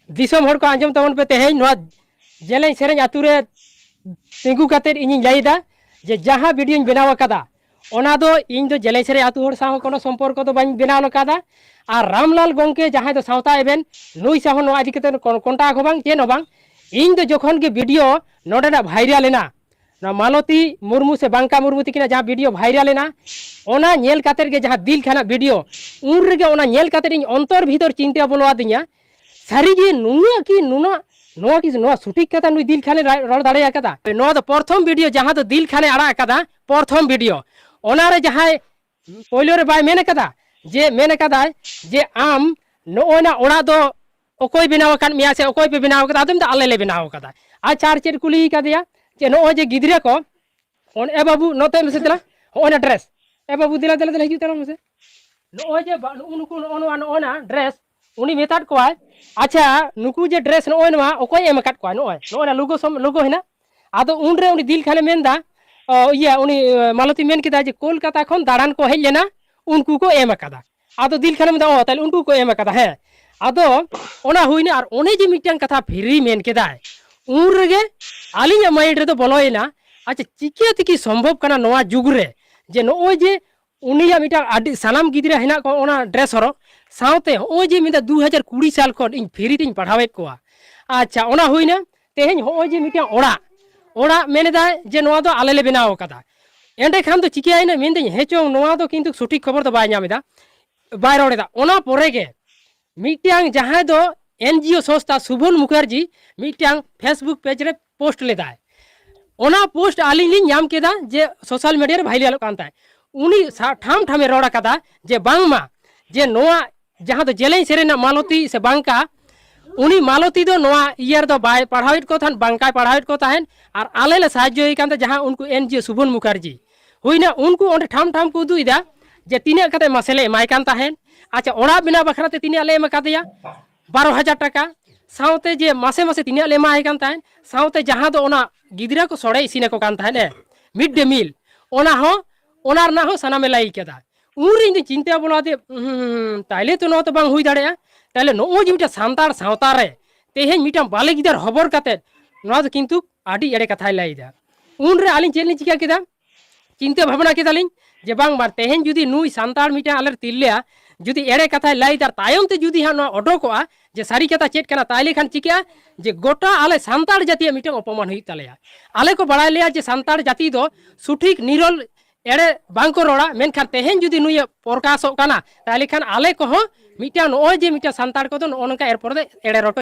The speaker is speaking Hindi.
दिसम हर को आंजम तबन पे तेहें नोआ जेलें सेरें आतुरे तिंगु कातेर इᱧ लाइदा जे जहां वीडियो बनाव कदा ओना दो इन दो जेलें सेरें आतु हर साव कोनो संपर्क दो बाñ बनाव कदा और रामलाल गोंके जहां दो सावता एबेन नुई साव नो आदि कते कॉन्टैक्ट हो बाñ चेन हो बाñ इन दो जखन के वीडियो नोडेना भाइरल लेना ना मालती मुर्मू से बांका मुर्मू तिकिना जहां वीडियो भाइरल लेना ओना नेल कातेर के जहां दिल खाना वीडियो उन रेगे ओना नेल कातेर इन अंतर भीतर चिंता बोलो आदिया सारी नुना की नुना नोआ की नोआ सटीक कथा नुई दिल खाने रड़ दाड़े कदा नोआ दो प्रथम वीडियो जहां दो दिल खाने आड़ा कदा प्रथम वीडियो ओना रे जहां पहले रे बाय मेन कदा जे आम नोना ओड़ा दो ओकोय बनाव कान मिया से ओकोय पे बनाव कदा आदम द आले ले बनाव कदा आ चार चेर कुली कदिया जे नो जे गिदरे को ओन ए बाबू नोते में से दिला ओना ड्रेस ए बाबू दिला दिला हिजू तला में से नो जे उनको ओना ड्रेस उनी मेताट को अच्छा नुकु जे ड्रेस नो नवा ओकोय एम काट को नो लोगो सम लोगो हेना आदो उन रे उनी दिल खाले मेनदा इया उनी मालती मेन किदा जे कोलकाता खन दाड़ान को हेज लेना उनको को एम कदा आदो दिल खाले मेनदा ओ ताले उनको को एम कदा है आदो ओना हुइना और ओने जे मिटन कथा फ्री मेन केदा उन रेगे आलिया माइंड रे तो बोलोयना अच्छा चिकेते की संभव कना नवा जुग रे जे नो जे उनिया मिटा आदि सानाम गिदरा हेना को ओना ड्रेस हरो सावते ओ जे मिदा 2020 साल खन इन फ्री तिन पढ़ावेत कोआ अच्छा ओना हुइना तेहेन हो जे मिटा ओड़ा मेनेदा जे नोआ दो आले ले बनाव कदा एंडे खान तो चिकियाइना मेनदे हेचो नोआ दो किंतु सटीक खबर तो बाय नामेदा बाय रोडेदा ओना पोरेगे मिटांग जहां दो एनजीओ संस्था शुभन मुखर्जी मिटांग फेसबुक पेज रे पोस्ट लेदा ओना पोस्ट आलिंग लिंग नाम केदा जे सोशल मीडिया रे भाइरल कांता उनी ठाम ठामे रोड़ा कदा जे बांगमा जे नोआ जहां दो जेलें सेरेना मालती से बांका उनी मालती दो नोआ इयर दो बाय पढ़ावित को थान बांका पढ़ावित को ताहेन और आले ले साहाय्य कांता जहां उनको एनजीओ शुभन मुखर्जी हुईना उनको ओंडे ठाम ठाम को उदुइदा जे तिने कते मसेले माय कान ताहेन अच्छा ओड़ा बिना बखराते तिने आले एम कादिया 12,000 टाका सावते जे मासे मासे तिने आले माय कान ताहेन सावते जहां दो ओना गिदरा को सोड़े इसिने को कान ताहेन मिड डे मील ओना हो ओनार ना हो सनामे लाई केदा उन रे चिंता बोला दे ताइले तो नो तो बांग हुई दाड़े ताइले नो जे मिटा सांतार सावता रे तेहेन मिटा बाले गिदर खबर काते नो तो किंतु आडी एड़े कथाय लाइदा उन रे आलिन चेलनि चिका केदा चिंता भावना केदालिन जे बांग मार तेहेन जुदी नुई सांतार मिटा आले तिल्लेया जुदी एड़े कथाय लाइदा तायम ते जुदी हा नो ओडोकोआ जे सारी कथा चेट कना ताइले खान चिका जे गोटा आले सांतार जाति मिटा अपमान हुई तालेया आले को बड़ाय लिया जे सांतार जाति दो सुठिक निरल एड़े बांको रोड़ा मेनखान तेहेन जुदी नुई प्रकाशो काना ताइले खान आले को मिटा नो जे मिटा सांतार को दो नोनका एरपर एड़े रोटो